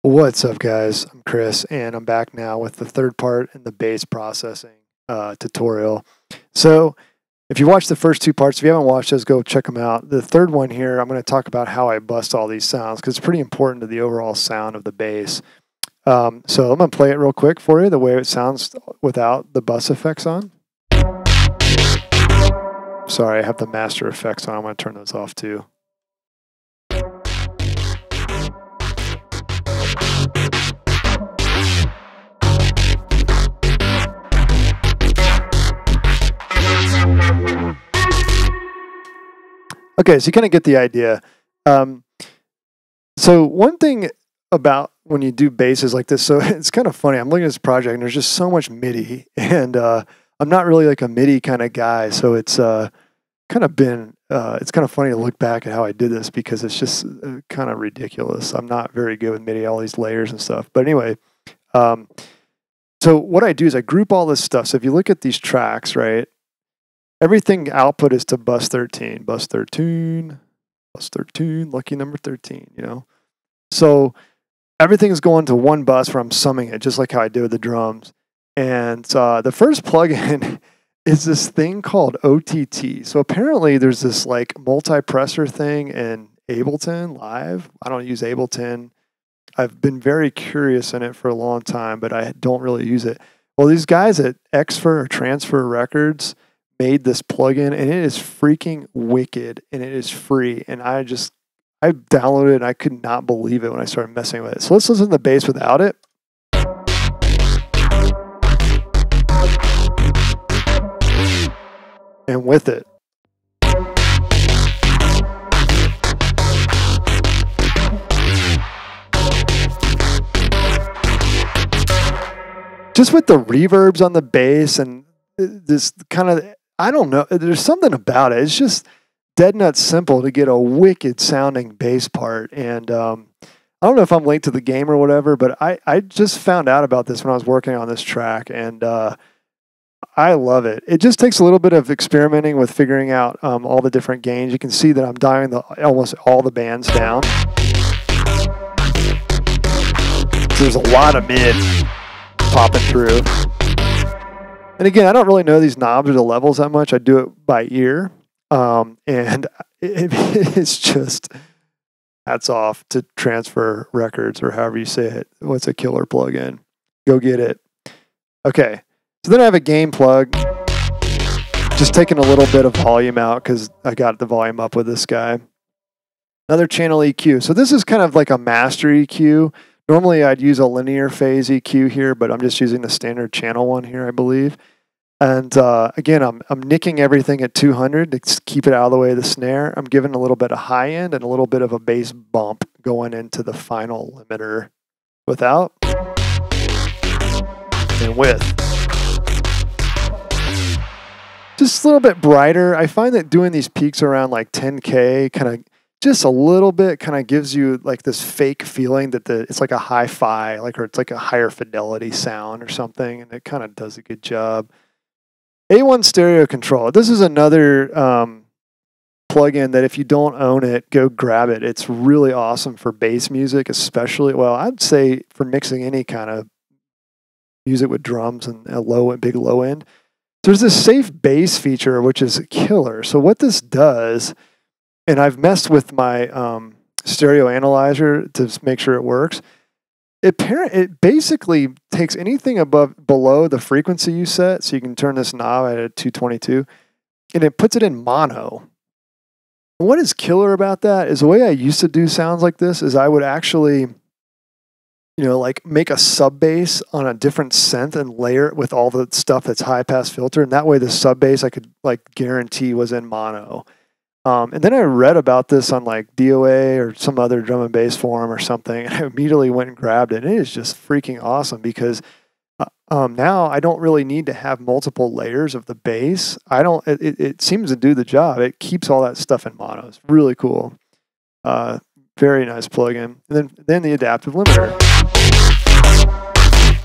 What's up, guys? I'm Chris, and I'm back now with the third part in the bass processing tutorial. So if you watched the first two parts, if you haven't watched those, go check them out. The third one here, I'm going to talk about how I bust all these sounds because it's pretty important to the overall sound of the bass. So I'm going to play it real quick for you, the way it sounds without the bus effects on. Sorry, I have the master effects on. I'm going to turn those off too. Okay, so you kind of get the idea. So one thing about when you do basses like this, so it's kind of funny. I'm looking at this project and there's just so much MIDI, and I'm not really like a MIDI kind of guy. So it's kind of been, it's kind of funny to look back at how I did this because it's just kind of ridiculous. I'm not very good with MIDI, all these layers and stuff. But anyway, so what I do is I group all this stuff. So if you look at these tracks, right? Everything output is to bus 13, bus 13, bus 13, lucky number 13, you know? So everything is going to one bus where I'm summing it, just like how I did with the drums. And the first plugin is this thing called OTT. So apparently there's this like multi-pressor thing in Ableton Live. I don't use Ableton. I've been very curious in it for a long time, but I don't really use it. Well, these guys at Xfer or Transfer Records made this plugin, and it is freaking wicked, and it is free. And I downloaded it, and I could not believe it when I started messing with it. So let's listen to the bass without it. And with it. Just with the reverbs on the bass and this kind of, I don't know, there's something about it. It's just dead nuts simple to get a wicked sounding bass part. And I don't know if I'm late to the game or whatever, but I just found out about this when I was working on this track, and I love it. It just takes a little bit of experimenting with figuring out all the different gains. You can see that I'm dialing almost all the bands down. There's a lot of mid popping through. And again, I don't really know these knobs or the levels that much. I do it by ear. And it's just hats off to Transfer Records, or however you say it. What's a killer plugin? Go get it. Okay. So then I have a gain plug. Just taking a little bit of volume out because I got the volume up with this guy. Another channel EQ. So this is kind of like a master EQ. Normally I'd use a linear phase EQ here, but I'm just using the standard channel one here, I believe. And again, I'm nicking everything at 200 to keep it out of the way of the snare. I'm giving a little bit of high end and a little bit of a bass bump going into the final limiter without and with. Just a little bit brighter. I find that doing these peaks around like 10K kind of just a little bit kind of gives you like this fake feeling that it's like a hi-fi, or it's like a higher fidelity sound or something, and it kind of does a good job. A1 stereo control. This is another plugin that if you don't own it, go grab it. It's really awesome for bass music, especially. Well, I'd say for mixing any kind of music with drums and a big low end. There's this safe bass feature, which is killer. So what this does, and I've messed with my stereo analyzer to make sure it works. It basically takes anything below the frequency you set, so you can turn this knob at 222, and it puts it in mono. And what is killer about that is the way I used to do sounds like this is I would actually, like make a sub bass on a different synth and layer it with all the stuff that's high pass filter, and that way the sub bass I could like guarantee was in mono. And then I read about this on like DOA or some other drum and bass forum or something, and I immediately went and grabbed it. And it is just freaking awesome because now I don't really need to have multiple layers of the bass. It seems to do the job. It keeps all that stuff in mono. It's really cool. Very nice plugin. And then the adaptive limiter.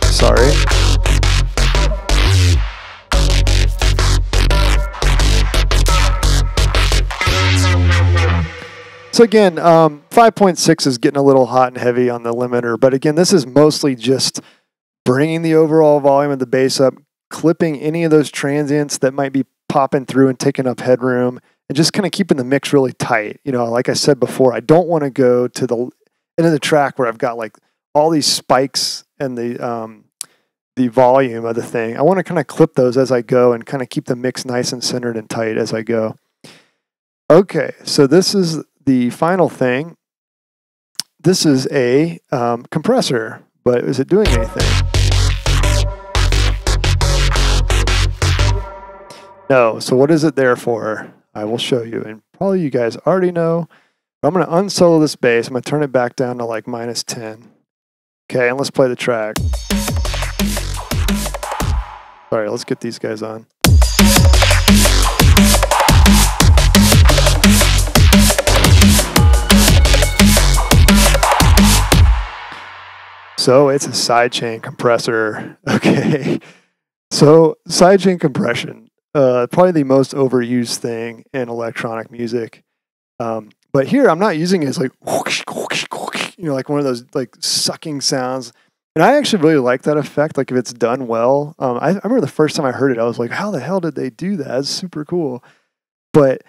Sorry. So again, 5.6 is getting a little hot and heavy on the limiter, but again, this is mostly just bringing the overall volume of the bass up, clipping any of those transients that might be popping through and taking up headroom, and just kind of keeping the mix really tight. You know, like I said before, I don't want to go to the end of the track where I've got like all these spikes and the volume of the thing. I want to kind of clip those as I go and kind of keep the mix nice and centered and tight as I go. Okay, so this is the final thing. This is a compressor, but is it doing anything? No, so what is it there for? I will show you, and probably you guys already know. But I'm going to unsolo this bass. I'm going to turn it back down to like -10. Okay, and let's play the track. All right, let's get these guys on. So it's a sidechain compressor. Okay, so sidechain compression. Probably the most overused thing in electronic music. But here I'm not using it as like, whoosh, whoosh, whoosh, you know, like one of those like sucking sounds. And I actually really like that effect, like if it's done well. I remember the first time I heard it, I was like, how the hell did they do that? It's super cool. But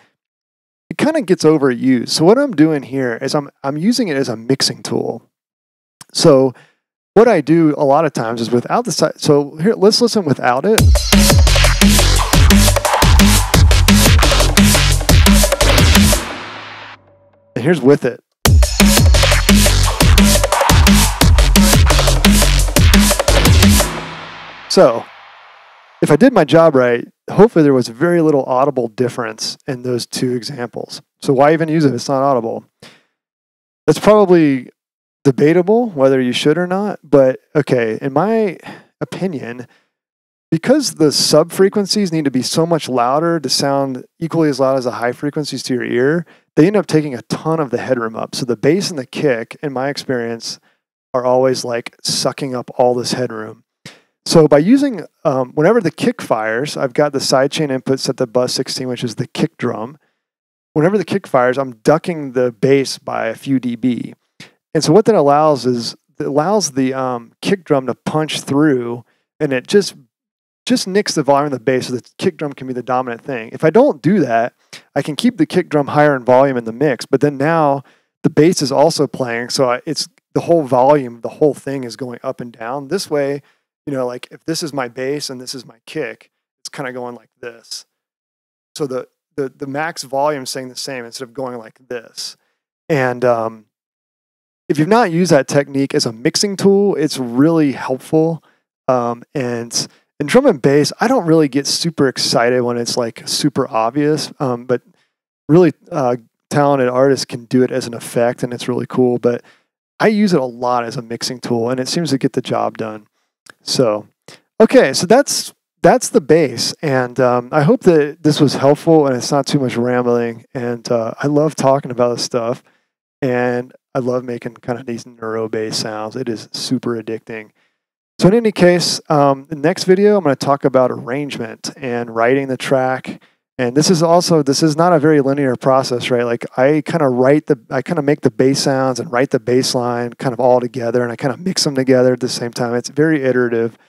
it kind of gets overused. So what I'm doing here is I'm using it as a mixing tool. So what I do a lot of times is without the side. So here, let's listen without it. And here's with it. So if I did my job right, hopefully there was very little audible difference in those two examples. So why even use it if it's not audible? That's probably debatable whether you should or not, but okay, in my opinion, because the sub frequencies need to be so much louder to sound equally as loud as the high frequencies to your ear, they end up taking a ton of the headroom up. So the bass and the kick, in my experience, are always like sucking up all this headroom. So by using, whenever the kick fires, I've got the sidechain input set to bus 16, which is the kick drum. Whenever the kick fires, I'm ducking the bass by a few dB. And so what that allows is, it allows the kick drum to punch through, and it just nicks the volume of the bass so the kick drum can be the dominant thing. If I don't do that, I can keep the kick drum higher in volume in the mix, but then now the bass is also playing, so it's the whole volume, the whole thing is going up and down. This way, you know, like if this is my bass and this is my kick, it's kind of going like this. So the max volume is staying the same instead of going like this. And if you've not used that technique as a mixing tool, it's really helpful. And in drum and bass, I don't really get super excited when it's like super obvious, but really talented artists can do it as an effect, and it's really cool. But I use it a lot as a mixing tool, and it seems to get the job done. So, okay, so that's the bass, and I hope that this was helpful and it's not too much rambling. And I love talking about this stuff, and I love making kind of these neuro bass sounds. It is super addicting. So in any case, the next video, I'm going to talk about arrangement and writing the track. And this is not a very linear process, right? Like I kind of make the bass sounds and write the bass line kind of all together, and I kind of mix them together at the same time. It's very iterative,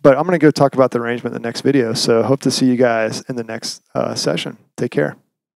but I'm going to go talk about the arrangement in the next video. So hope to see you guys in the next session. Take care.